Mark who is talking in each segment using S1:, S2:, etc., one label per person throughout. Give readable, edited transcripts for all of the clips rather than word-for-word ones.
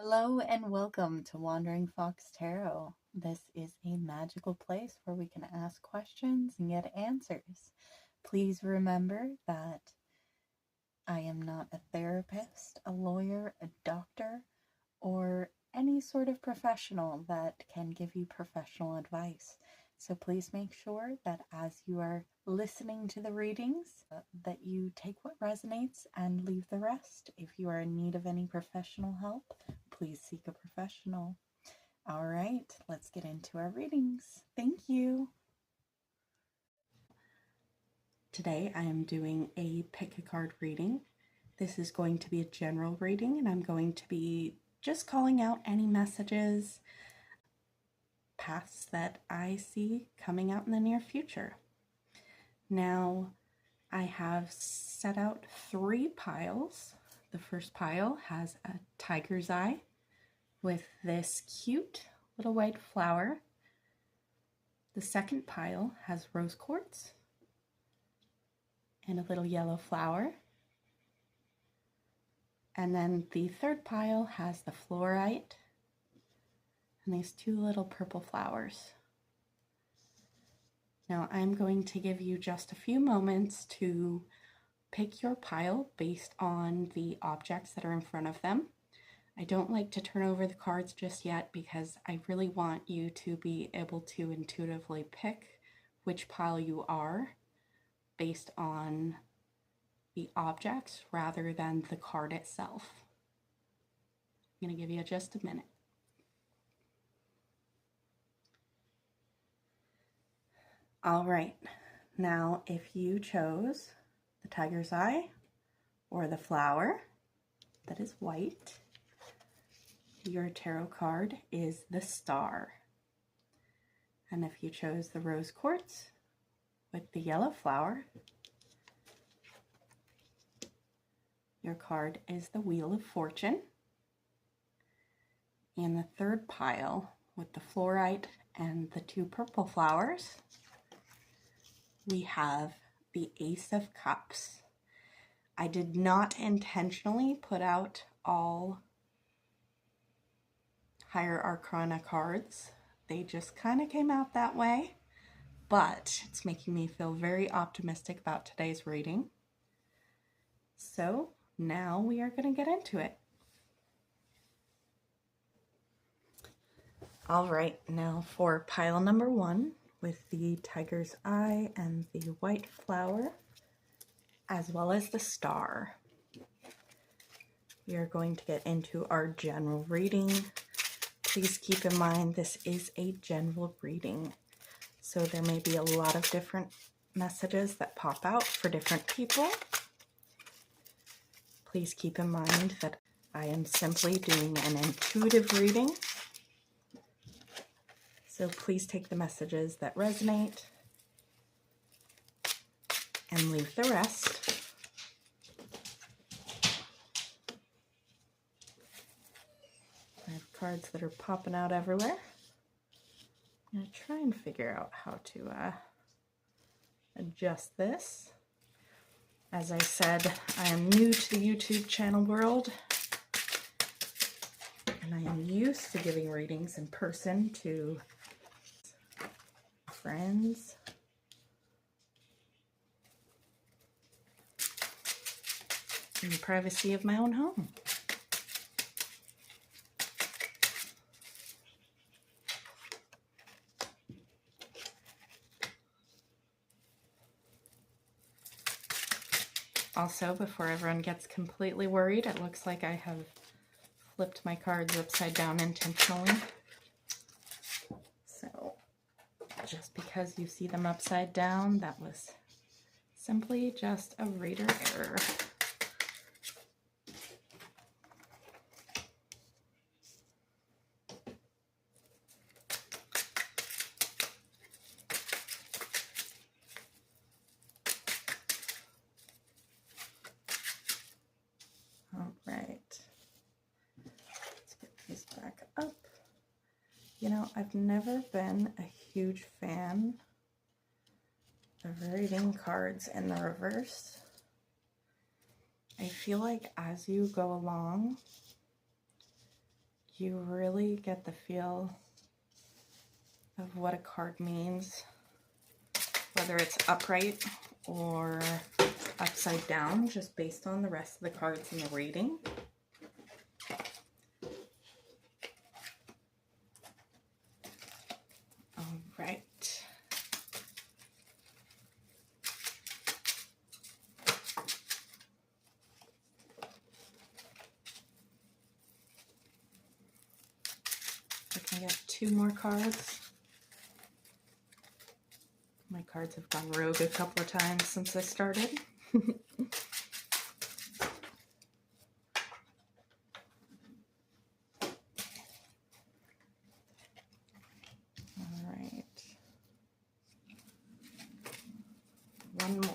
S1: Hello and welcome to Wandering Fox Tarot. This is a magical place where we can ask questions and get answers. Please remember that I am not a therapist, a lawyer, a doctor, or any sort of professional that can give you professional advice. So please make sure that as you are listening to the readings, that you take what resonates and leave the rest. If you are in need of any professional help, please seek a professional. All right, let's get into our readings. Thank you. Today I am doing a pick a card reading. This is going to be a general reading, and I'm going to be just calling out any messages, paths that I see coming out in the near future. Now, I have set out 3 piles. The first pile has a tiger's eye with this cute little white flower. The second pile has rose quartz and a little yellow flower. And then the third pile has the fluorite and these 2 little purple flowers. Now I'm going to give you just a few moments to pick your pile based on the objects that are in front of them. I don't like to turn over the cards just yet because I really want you to be able to intuitively pick which pile you are based on the objects rather than the card itself. I'm going to give you just a minute. All right, now if you chose the tiger's eye or the flower that is white, your tarot card is the star. And if you chose the rose quartz with the yellow flower, your card is the Wheel of Fortune. And the third pile with the fluorite and the 2 purple flowers, we have the Ace of Cups. I did not intentionally put out all higher arcana cards. They just kind of came out that way, but it's making me feel very optimistic about today's reading. So now we are going to get into it. All right, now for pile number 1 with the tiger's eye and the white flower, as well as the star. We are going to get into our general reading. Please keep in mind this is a general reading, so there may be a lot of different messages that pop out for different people. Please keep in mind that I am simply doing an intuitive reading. So please take the messages that resonate and leave the rest. I have cards that are popping out everywhere. I'm going to try and figure out how to adjust this. As I said, I am new to the YouTube channel world, and I am used to giving readings in person to friends. In the privacy of my own home. Also, before everyone gets completely worried, it looks like I have flipped my cards upside down intentionally. So, just because you see them upside down, that was simply just a reader error. All right, let's get these back up. You know, I've never been a huge fan of reading cards in the reverse. I feel like as you go along, you really get the feel of what a card means, whether it's upright or upside down, just based on the rest of the cards in the reading. All right. I can get 2 more cards. My cards have gone rogue a couple of times since I started. All right. One more.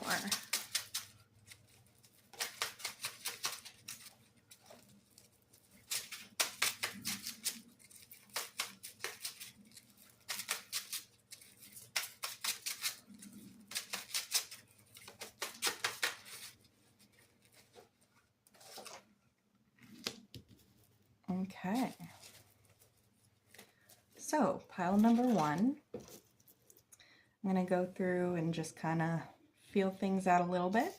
S1: Okay. So, pile number 1. I'm going to go through and just kind of feel things out a little bit.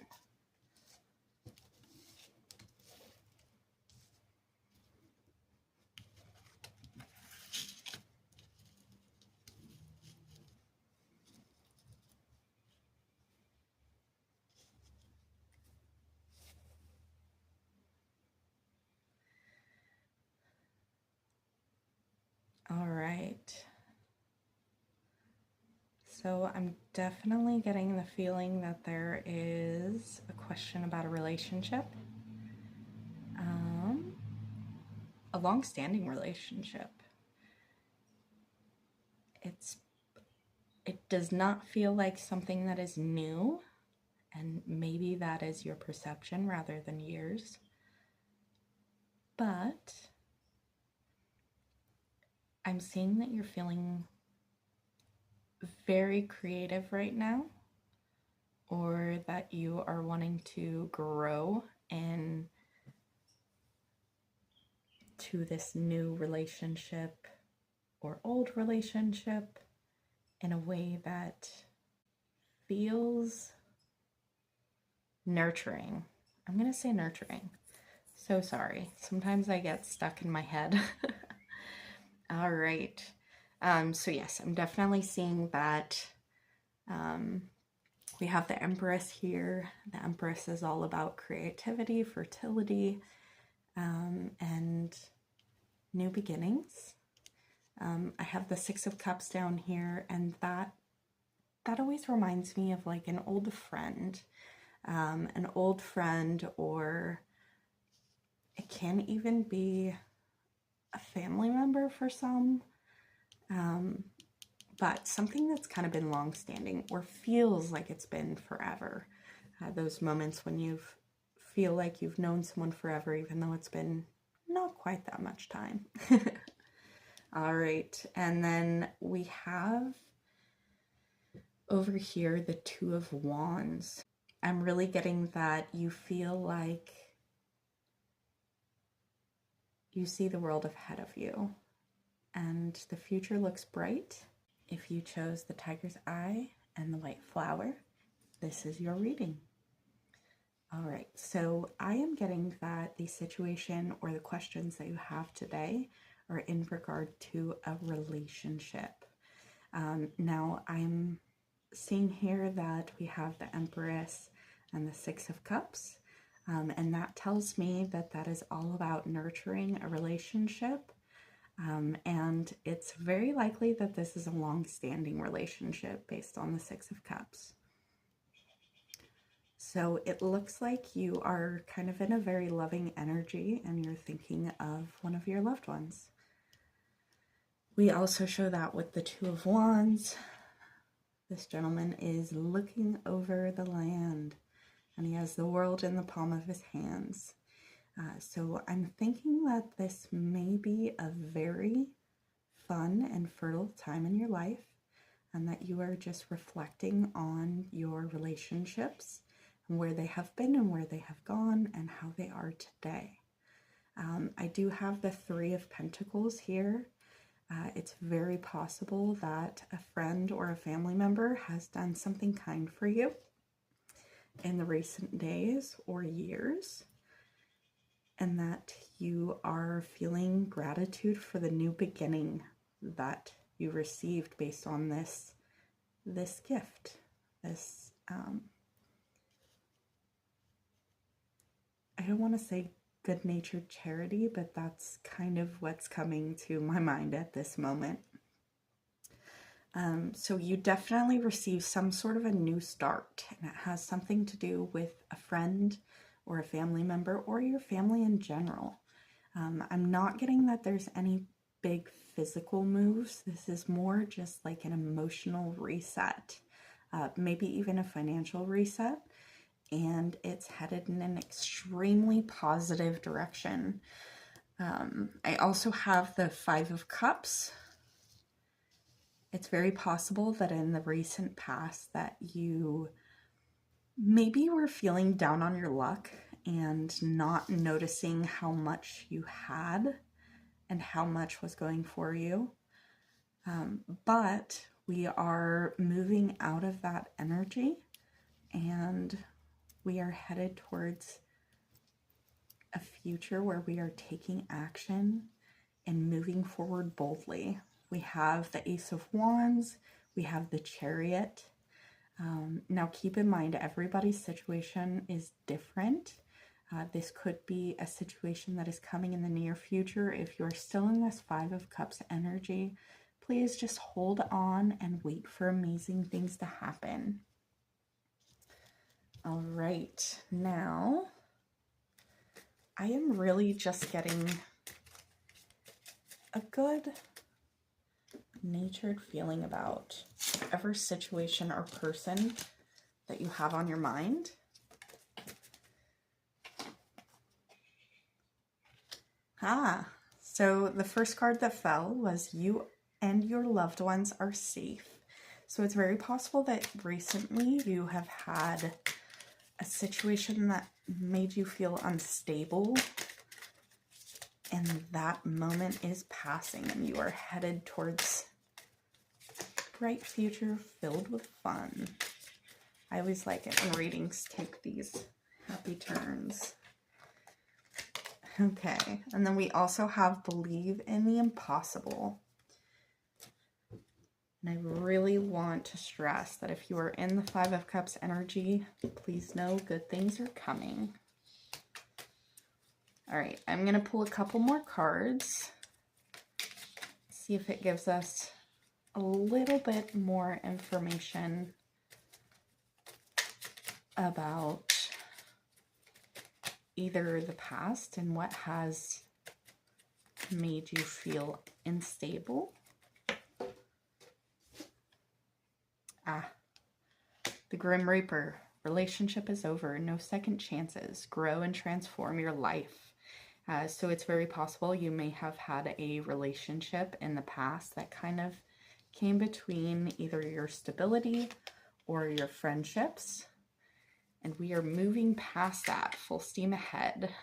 S1: All right. So I'm definitely getting the feeling that there is a question about a relationship, a long-standing relationship. It does not feel like something that is new, and maybe that is your perception rather than years. But I'm seeing that you're feeling very creative right now, or that you are wanting to grow in to this new relationship or old relationship in a way that feels nurturing. I'm going to say nurturing. So sorry. Sometimes I get stuck in my head. All right. So yes, I'm definitely seeing that. We have the Empress here. The Empress is all about creativity, fertility, and new beginnings. I have the 6 of Cups down here, and that always reminds me of like an old friend, or it can even be a family member for some, but something that's kind of been long-standing or feels like it's been forever. Those moments when you feel like you've known someone forever, even though it's been not quite that much time. All right, and then we have over here the 2 of Wands. I'm really getting that you feel like you see the world ahead of you, and the future looks bright. If you chose the Tiger's Eye and the White Flower, this is your reading. All right, so I am getting that the situation or the questions that you have today are in regard to a relationship. Now I'm seeing here that we have the Empress and the 6 of Cups, and that tells me that that is all about nurturing a relationship, and it's very likely that this is a long-standing relationship based on the 6 of Cups. So it looks like you are kind of in a very loving energy and you're thinking of one of your loved ones. We also show that with the 2 of Wands. This gentleman is looking over the land and he has the world in the palm of his hands. So I'm thinking that this may be a very fun and fertile time in your life, and that you are just reflecting on your relationships and where they have been and where they have gone and how they are today.
S2: I do have the Three of Pentacles here. It's very possible that a friend or a family member has done something kind for you in the recent days or years, and that you are feeling gratitude for the new beginning that you received based on this gift, this I don't want to say good-natured charity, but that's kind of what's coming to my mind at this moment. So you definitely receive some sort of a new start, and it has something to do with a friend or a family member or your family in general. I'm not getting that there's any big physical moves. This is more just like an emotional reset, maybe even a financial reset, and it's headed in an extremely positive direction. I also have the Five of Cups. It's very possible that in the recent past that you maybe were feeling down on your luck and not noticing how much you had and how much was going for you. But we are moving out of that energy, and we are headed towards a future where we are taking action and moving forward boldly. We have the Ace of Wands, we have the Chariot. Now keep in mind, everybody's situation is different. This could be a situation that is coming in the near future. If you're still in this Five of Cups energy, please just hold on and wait for amazing things to happen. All right, now I am really just getting a good natured feeling about whatever situation or person that you have on your mind. So the first card that fell was you and your loved ones are safe. So it's very possible that recently you have had a situation that made you feel unstable, and that moment is passing and you are headed towards a bright future filled with fun. I always like it when readings take these happy turns. Okay, and then we also have Believe in the Impossible. And I really want to stress that if you are in the Five of Cups energy, please know good things are coming. All right, I'm going to pull a couple more cards. See if it gives us a little bit more information about either the past and what has made you feel unstable. The Grim Reaper. Relationship is over. No second chances. Grow and transform your life. So it's very possible you may have had a relationship in the past that kind of came between either your stability or your friendships. And we are moving past that, full steam ahead.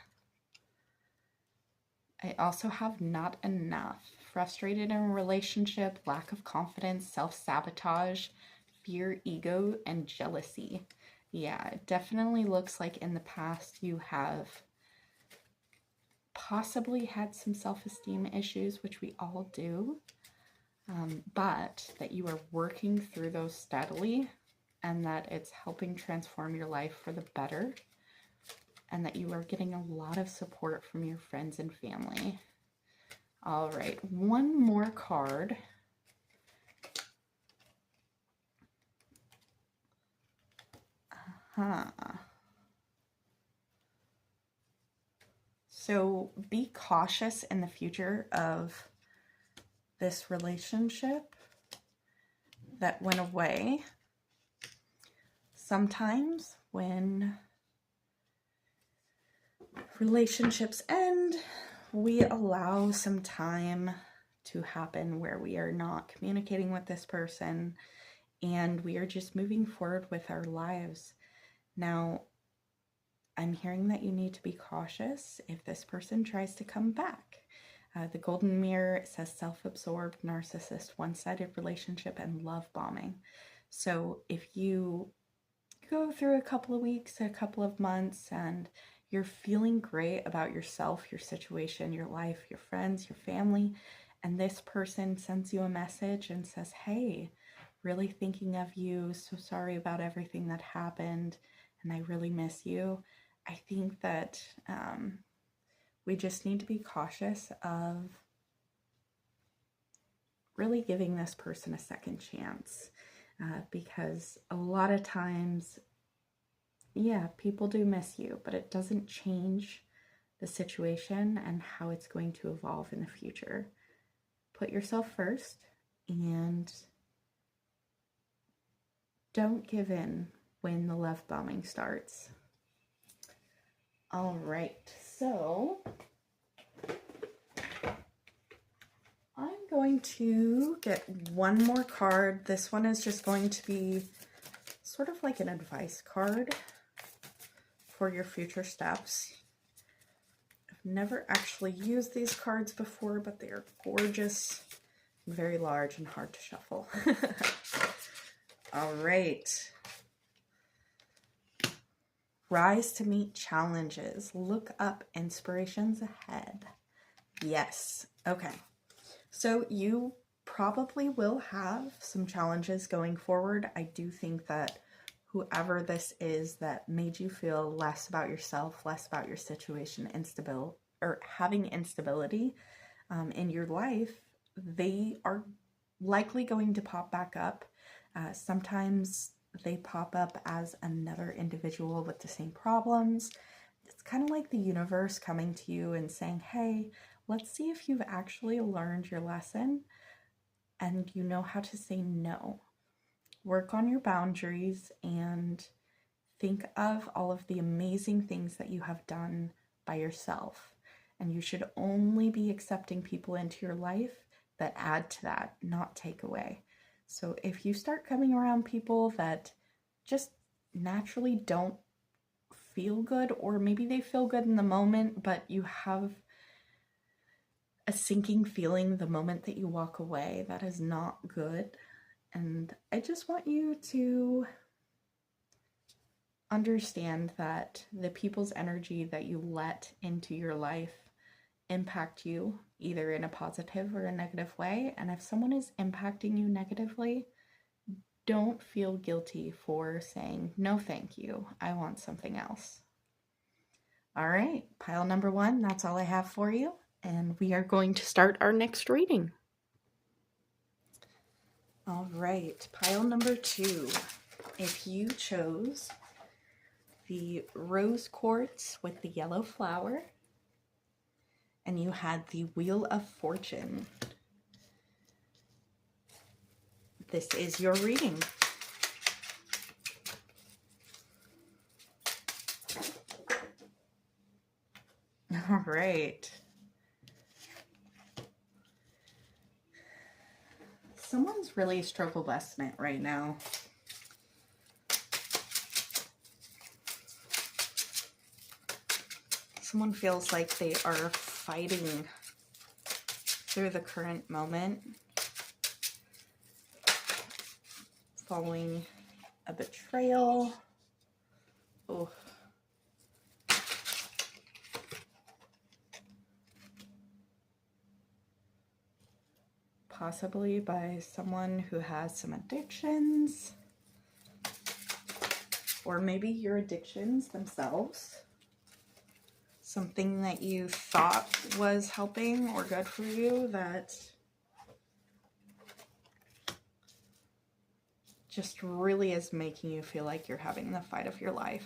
S2: I also have Not Enough. Frustrated in a relationship, lack of confidence, self-sabotage, fear, ego, and jealousy. Yeah, it definitely looks like in the past you have possibly had some self-esteem issues, which we all do, but that you are working through those steadily, and that it's helping transform your life for the better, and that you are getting a lot of support from your friends and family. All right, one more card. So be cautious in the future of this relationship that went away. Sometimes when relationships end, we allow some time to happen where we are not communicating with this person and we are just moving forward with our lives. Now, I'm hearing that you need to be cautious if this person tries to come back. The golden mirror says self-absorbed, narcissist, one-sided relationship, and love bombing. So if you go through a couple of weeks, a couple of months, and you're feeling great about yourself, your situation, your life, your friends, your family, and this person sends you a message and says, hey, really thinking of you, so sorry about everything that happened, and I really miss you. I think that we just need to be cautious of really giving this person a second chance, because a lot of times, yeah, people do miss you, but it doesn't change the situation and how it's going to evolve in the future. Put yourself first and don't give in when the love bombing starts. All right, so I'm going to get one more card. This one is just going to be sort of like an advice card for your future steps. I've never actually used these cards before, but they are gorgeous, very large, and hard to shuffle. All right. Rise to meet challenges. Look up inspirations ahead. Yes. Okay. So you probably will have some challenges going forward. I do think that whoever this is that made you feel less about yourself, less about your situation, having instability in your life, they are likely going to pop back up. Sometimes they pop up as another individual with the same problems. It's kind of like the universe coming to you and saying, hey, let's see if you've actually learned your lesson and you know how to say no. Work on your boundaries and think of all of the amazing things that you have done by yourself. And you should only be accepting people into your life that add to that, not take away. So if you start coming around people that just naturally don't feel good, or maybe they feel good in the moment, but you have a sinking feeling the moment that you walk away, that is not good. And I just want you to understand that the people's energy that you let into your life impact you either in a positive or a negative way. And if someone is impacting you negatively, don't feel guilty for saying, no, thank you. I want something else. All right, pile number 1, that's all I have for you. And we are going to start our next reading. All right, pile number 2. If you chose the rose quartz with the yellow flower, and you had the Wheel of Fortune, this is your reading. All right. Someone's really struggle busting it right now. Someone feels like they are fighting through the current moment, following a betrayal. Oh. Possibly by someone who has some addictions, or maybe your addictions themselves. Something that you thought was helping or good for you that just really is making you feel like you're having the fight of your life.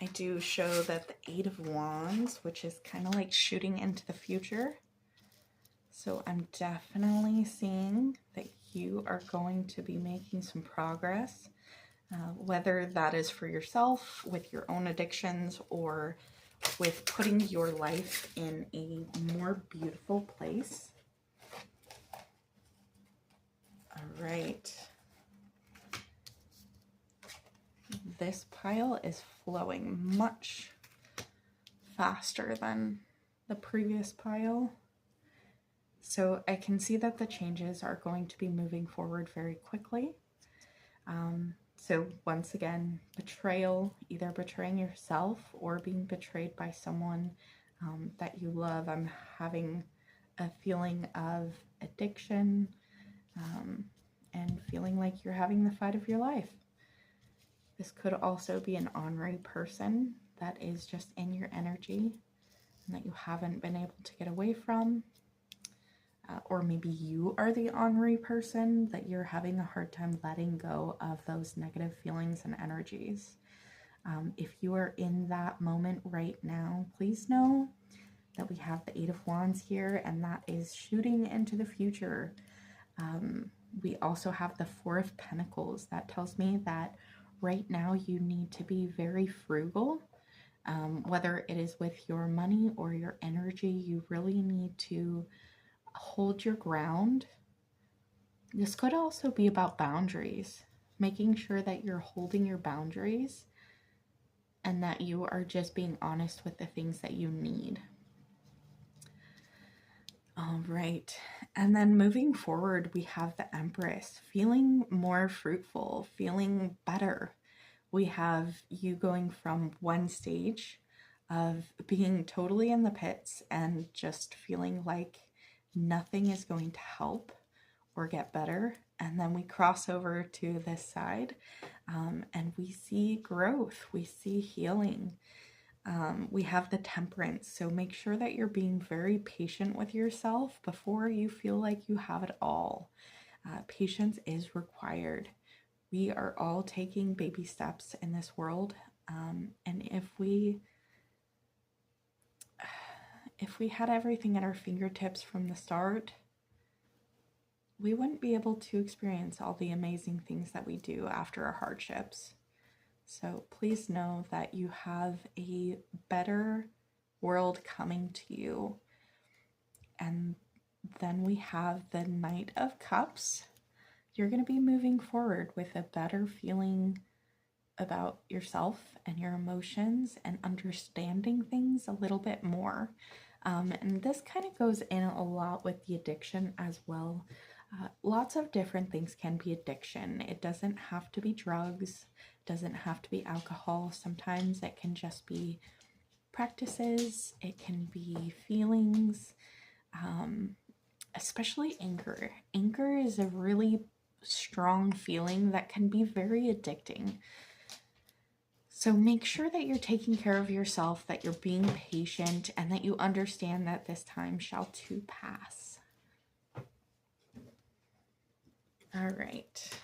S2: I do show that the 8 of Wands, which is kind of like shooting into the future. So I'm definitely seeing that you are going to be making some progress, whether that is for yourself with your own addictions or with putting your life in a more beautiful place. right. This pile is flowing much faster than the previous pile. So I can see that the changes are going to be moving forward very quickly. So once again, betrayal, either betraying yourself or being betrayed by someone that you love. I'm having a feeling of addiction and feeling like you're having the fight of your life. This could also be an ornery person that is just in your energy and that you haven't been able to get away from. Or maybe you are the ornery person that you're having a hard time letting go of those negative feelings and energies. If you are in that moment right now, please know that we have the Eight of Wands here, and that is shooting into the future. We also have the Four of Pentacles. That tells me that right now you need to be very frugal. Whether it is with your money or your energy, you really need to hold your ground. This could also be about boundaries, making sure that you're holding your boundaries and that you are just being honest with the things that you need. All right. And then moving forward, we have the Empress, feeling more fruitful, feeling better. We have you going from one stage of being totally in the pits and just feeling like nothing is going to help or get better. And then we cross over to this side and we see growth, we see healing. We have the Temperance, so make sure that you're being very patient with yourself before you feel like you have it all. Patience is required. We are all taking baby steps in this world, and if we had everything at our fingertips from the start, we wouldn't be able to experience all the amazing things that we do after our hardships. So please know that you have a better world coming to you. And then we have the Knight of Cups. You're going to be moving forward with a better feeling about yourself and your emotions and understanding things a little bit more. And this kind of goes in a lot with the addiction as well. Lots of different things can be addiction. It doesn't have to be drugs, doesn't have to be alcohol. Sometimes it can just be practices, it can be feelings, especially anger. Anger is a really strong feeling that can be very addicting. So make sure that you're taking care of yourself, that you're being patient, and that you understand that this time shall too pass. All right.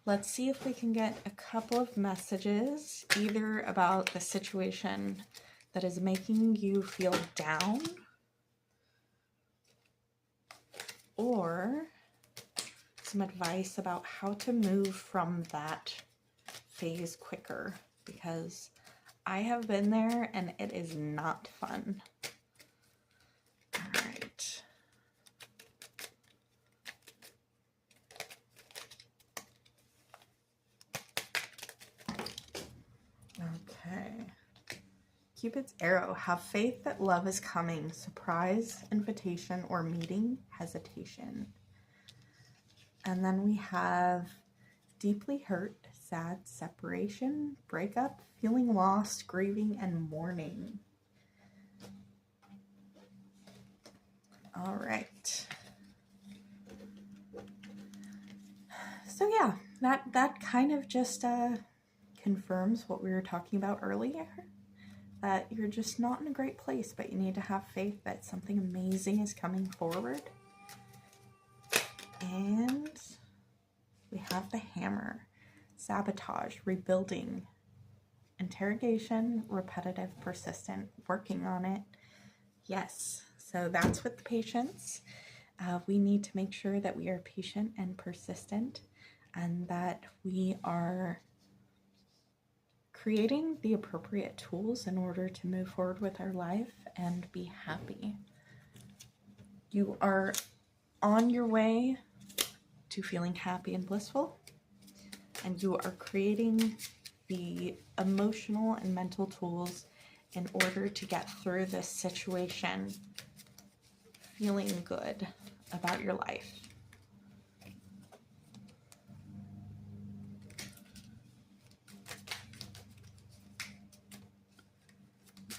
S2: Let's see if we can get a couple of messages, either about the situation that is making you feel down, or some advice about how to move from that phase quicker, because I have been there and it is not fun. All right. Okay. Cupid's arrow. Have faith that love is coming. Surprise, invitation, or meeting, hesitation. And then we have deeply hurt, sad, separation, breakup, feeling lost, grieving, and mourning. All right. So yeah, that kind of just confirms what we were talking about earlier, that you're just not in a great place, but you need to have faith that something amazing is coming forward. And we have the Hammer. Sabotage, rebuilding, interrogation, repetitive, persistent, working on it. Yes, so that's with the patience. We need to make sure that we are patient and persistent, and that we are creating the appropriate tools in order to move forward with our life and be happy. You are on your way to feeling happy and blissful. And you are creating the emotional and mental tools in order to get through this situation feeling good about your life.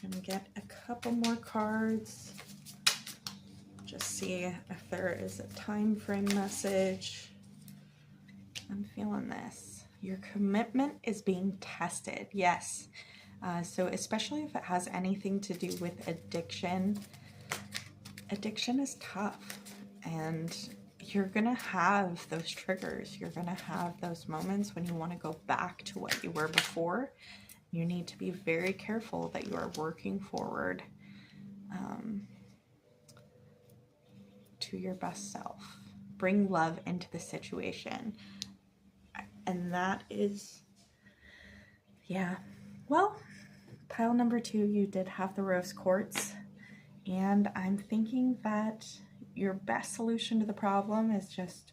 S2: I'm going to get a couple more cards. Just see if there is a time frame message. I'm feeling this. Your commitment is being tested. Yes. So especially if it has anything to do with addiction, addiction is tough, and you're going to have those triggers. You're going to have those moments when you want to go back to what you were before. You need to be very careful that you are working forward to your best self. Bring love into the situation. And that is, yeah. Well, pile number 2, you did have the rose quartz. And I'm thinking that your best solution to the problem is just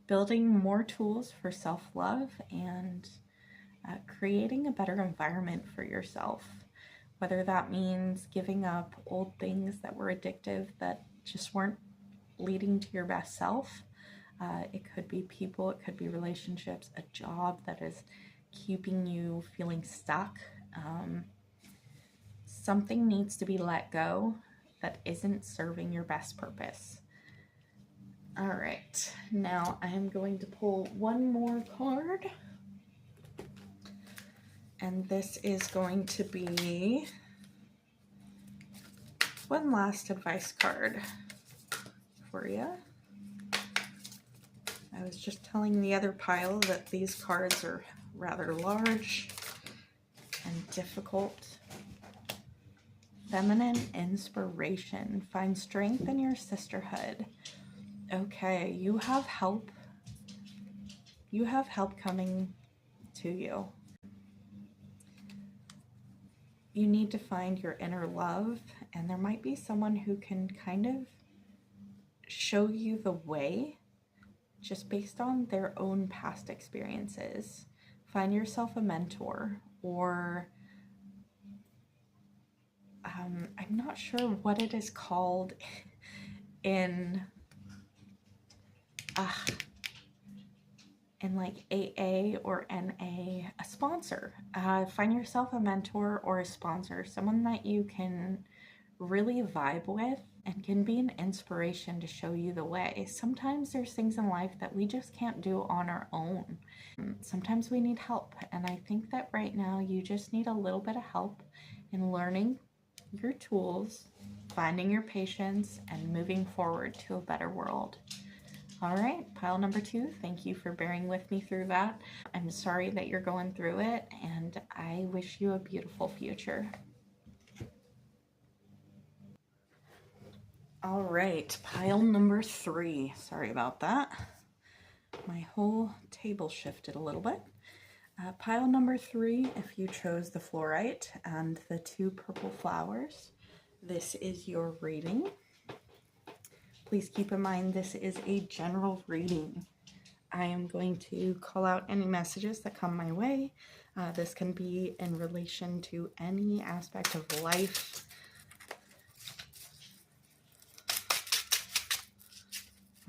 S2: building more tools for self-love and creating a better environment for yourself. Whether that means giving up old things that were addictive that just weren't leading to your best self. It could be people, it could be relationships, a job that is keeping you feeling stuck. Something needs to be let go that isn't serving your best purpose. All right, now I'm going to pull one more card. And this is going to be one last advice card for you. I was just telling the other pile that these cards are rather large and difficult. Feminine inspiration. Find strength in your sisterhood. Okay, you have help. You have help coming to you. You need to find your inner love, and there might be someone who can kind of show you the way just based on their own past experiences. Find yourself a mentor, or I'm not sure what it is called in like AA or NA, a sponsor. Find yourself a mentor or a sponsor, someone that you can really vibe with and can be an inspiration to show you the way. Sometimes there's things in life that we just can't do on our own. Sometimes we need help, and I think that right now you just need a little bit of help in learning your tools, finding your patience, and moving forward to a better world. All right, pile number 2, thank you for bearing with me through that. I'm sorry that you're going through it, and I wish you a beautiful future. All right, pile number 3. Sorry about that. My whole table shifted a little bit. Pile number 3, if you chose the fluorite and the 2 purple flowers, this is your reading. Please keep in mind this is a general reading. I am going to call out any messages that come my way. This can be in relation to any aspect of life.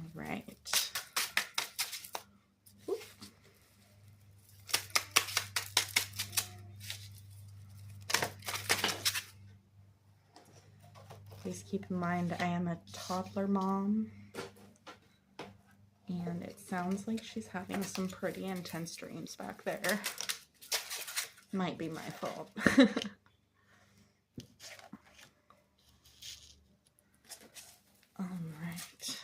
S2: All right. Please keep in mind I am a toddler mom, and it sounds like she's having some pretty intense dreams back there. Might be my fault. All right.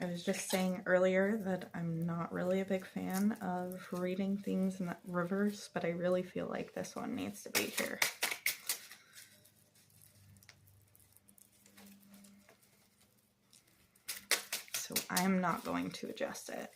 S2: I was just saying earlier that I'm not really a big fan of reading things in reverse, but I really feel like this one needs to be here. So I'm not going to adjust it.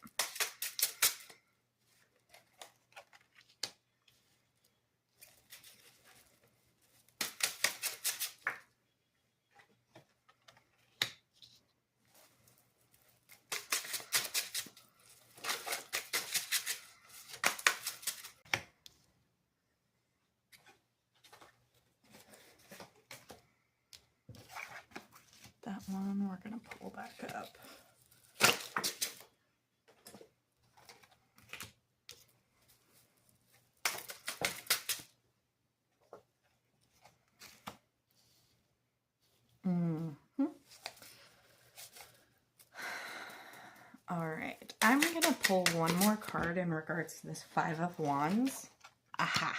S2: One, we're going to pull back up. All right, I'm going to pull one more card in regards to this Five of Wands. Aha.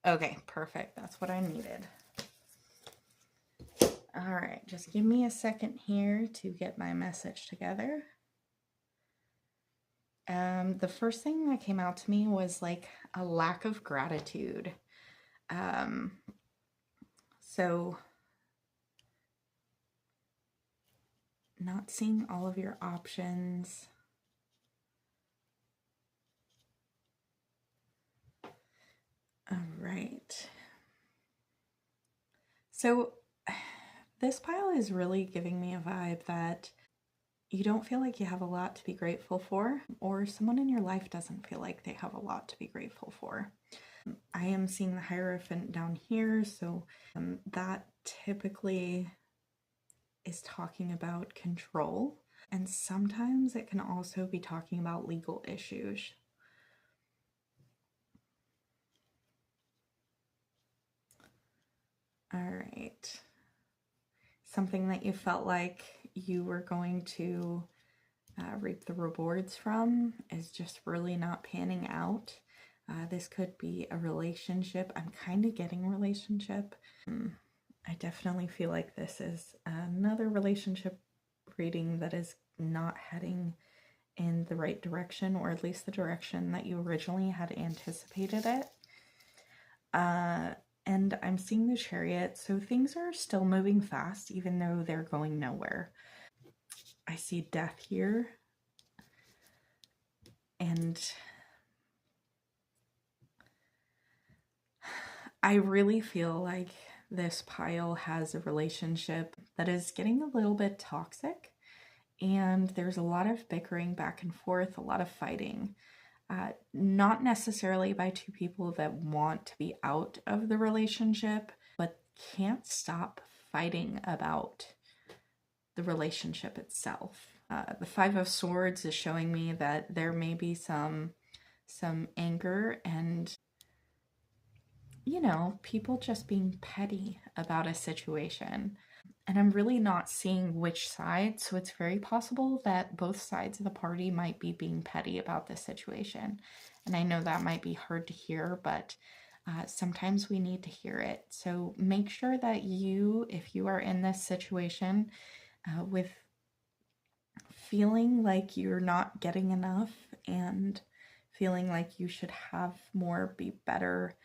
S2: Okay, perfect. That's what I needed. All right, just give me a second here to get my message together. The first thing that came out to me was like a lack of gratitude. So not seeing all of your options. All right. So this pile is really giving me a vibe that you don't feel like you have a lot to be grateful for, or someone in your life doesn't feel like they have a lot to be grateful for. I am seeing the Hierophant down here, so that typically is talking about control, and sometimes it can also be talking about legal issues. All right. Something that you felt like you were going to reap the rewards from is just really not panning out. This could be a relationship. I'm kind of getting relationship. I definitely feel like this is another relationship reading that is not heading in the right direction, or at least the direction that you originally had anticipated it. And I'm seeing the Chariot, so things are still moving fast, even though they're going nowhere. I see death here. And I really feel like this pile has a relationship that is getting a little bit toxic. And there's a lot of bickering back and forth, a lot of fighting. Not necessarily by two people that want to be out of the relationship, but can't stop fighting about the relationship itself. The Five of Swords is showing me that there may be some anger and, you know, people just being petty about a situation. And I'm really not seeing which side, so it's very possible that both sides of the party might be being petty about this situation. And I know that might be hard to hear, but sometimes we need to hear it. So make sure that you, if you are in this situation with feeling like you're not getting enough and feeling like you should have more, be better,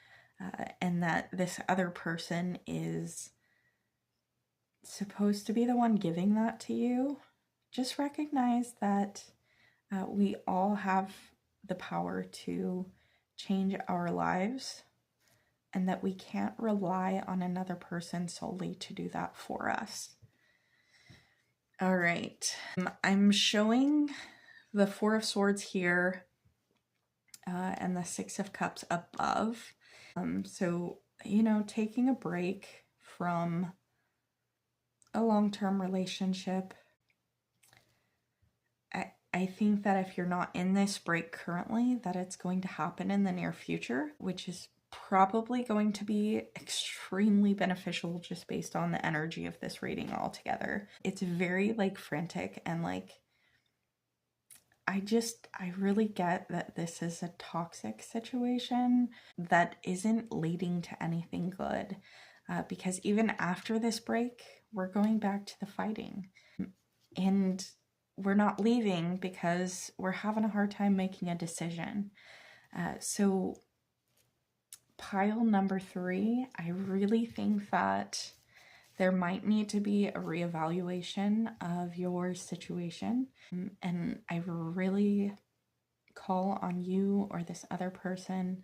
S2: and that this other person is supposed to be the one giving that to you, just recognize that we all have the power to change our lives, and that we can't rely on another person solely to do that for us. All right, I'm showing the Four of Swords here and the Six of Cups above. So, you know, taking a break from a long-term relationship. I think that if you're not in this break currently, that it's going to happen in the near future, which is probably going to be extremely beneficial just based on the energy of this reading altogether. It's very like frantic, and like I really get that this is a toxic situation that isn't leading to anything good. Because even after this break, we're going back to the fighting. And we're not leaving because we're having a hard time making a decision. So pile number 3, I really think that there might need to be a reevaluation of your situation. And I really call on you or this other person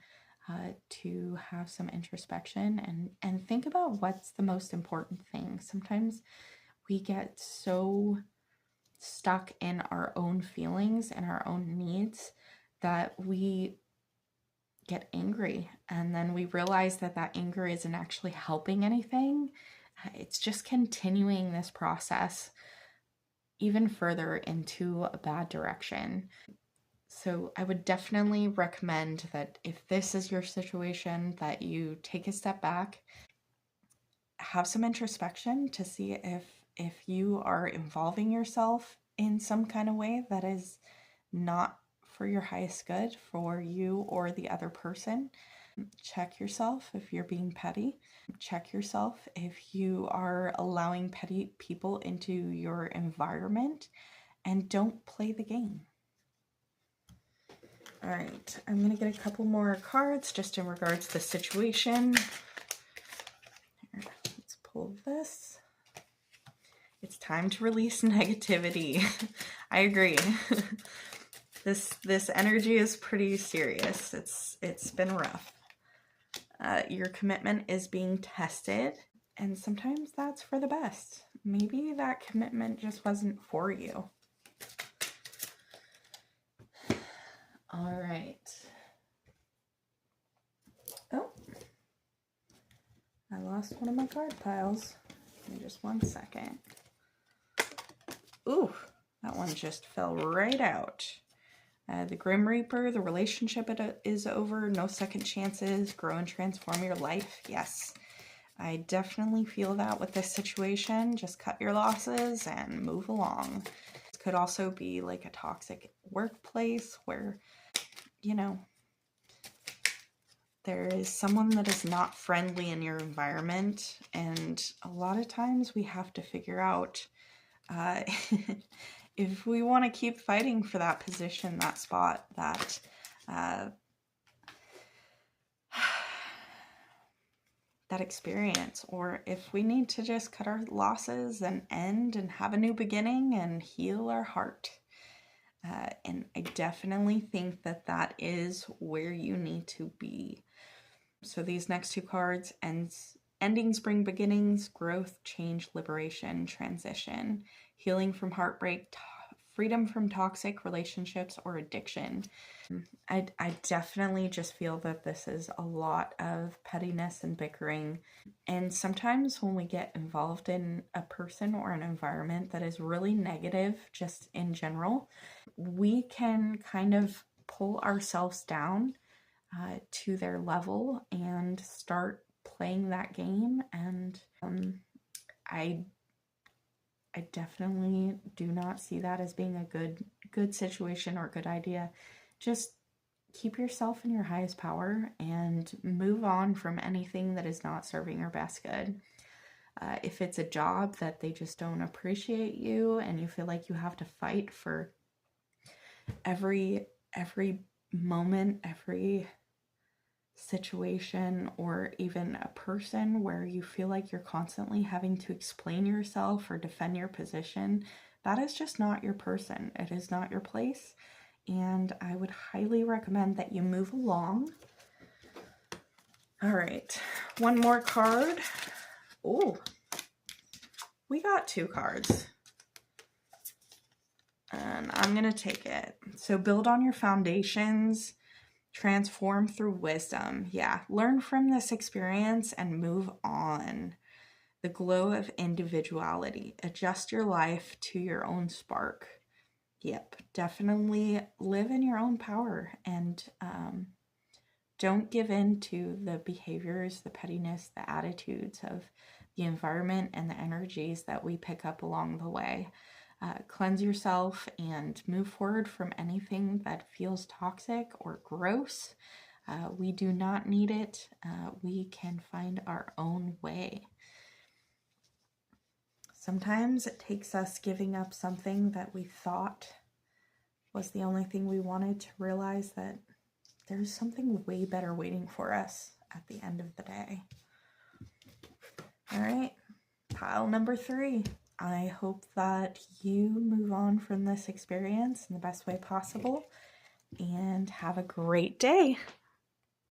S2: to have some introspection and think about what's the most important thing. Sometimes we get so stuck in our own feelings and our own needs that we get angry, and then we realize that that anger isn't actually helping anything, It's just continuing this process even further into a bad direction. So I would definitely recommend that if this is your situation, that you take a step back, have some introspection to see if you are involving yourself in some kind of way that is not for your highest good for you or the other person. Check yourself if you're being petty. Check yourself if you are allowing petty people into your environment, and don't play the game. All right, I'm going to get a couple more cards just in regards to the situation. Here, let's pull this. It's time to release negativity. I agree. This energy is pretty serious. It's been rough. Your commitment is being tested, and sometimes that's for the best. Maybe that commitment just wasn't for you. All right. Oh, I lost one of my card piles. Give me just 1 second. Ooh, that one just fell right out. The Grim Reaper, the relationship is over, no second chances, grow and transform your life. Yes, I definitely feel that with this situation. Just cut your losses and move along. This could also be like a toxic workplace where, you know, there is someone that is not friendly in your environment, and a lot of times we have to figure out if we want to keep fighting for that position, that spot, that that experience, or if we need to just cut our losses and end and have a new beginning and heal our heart. And I definitely think that that is where you need to be. So these next two cards, endings bring beginnings, growth, change, liberation, transition, healing from heartbreak, freedom from toxic relationships or addiction. I definitely just feel that this is a lot of pettiness and bickering. And sometimes when we get involved in a person or an environment that is really negative, just in general, we can kind of pull ourselves down to their level and start playing that game. And I definitely do not see that as being a good situation or good idea. Just keep yourself in your highest power and move on from anything that is not serving your best good. If it's a job that they just don't appreciate you and you feel like you have to fight for every moment, every situation, or even a person where you feel like you're constantly having to explain yourself or defend your position, that is just not your person. It is not your place. And I would highly recommend that you move along. All right, one more card. Oh, we got two cards. And I'm going to take it. So build on your foundations, transform through wisdom. Yeah, learn from this experience and move on. The glow of individuality. Adjust your life to your own spark. Yep, definitely live in your own power, and don't give in to the behaviors, the pettiness, the attitudes of the environment and the energies that we pick up along the way. Cleanse yourself and move forward from anything that feels toxic or gross. We do not need it. We can find our own way. Sometimes it takes us giving up something that we thought was the only thing we wanted to realize that there's something way better waiting for us at the end of the day. All right, pile number 3. I hope that you move on from this experience in the best way possible and have a great day.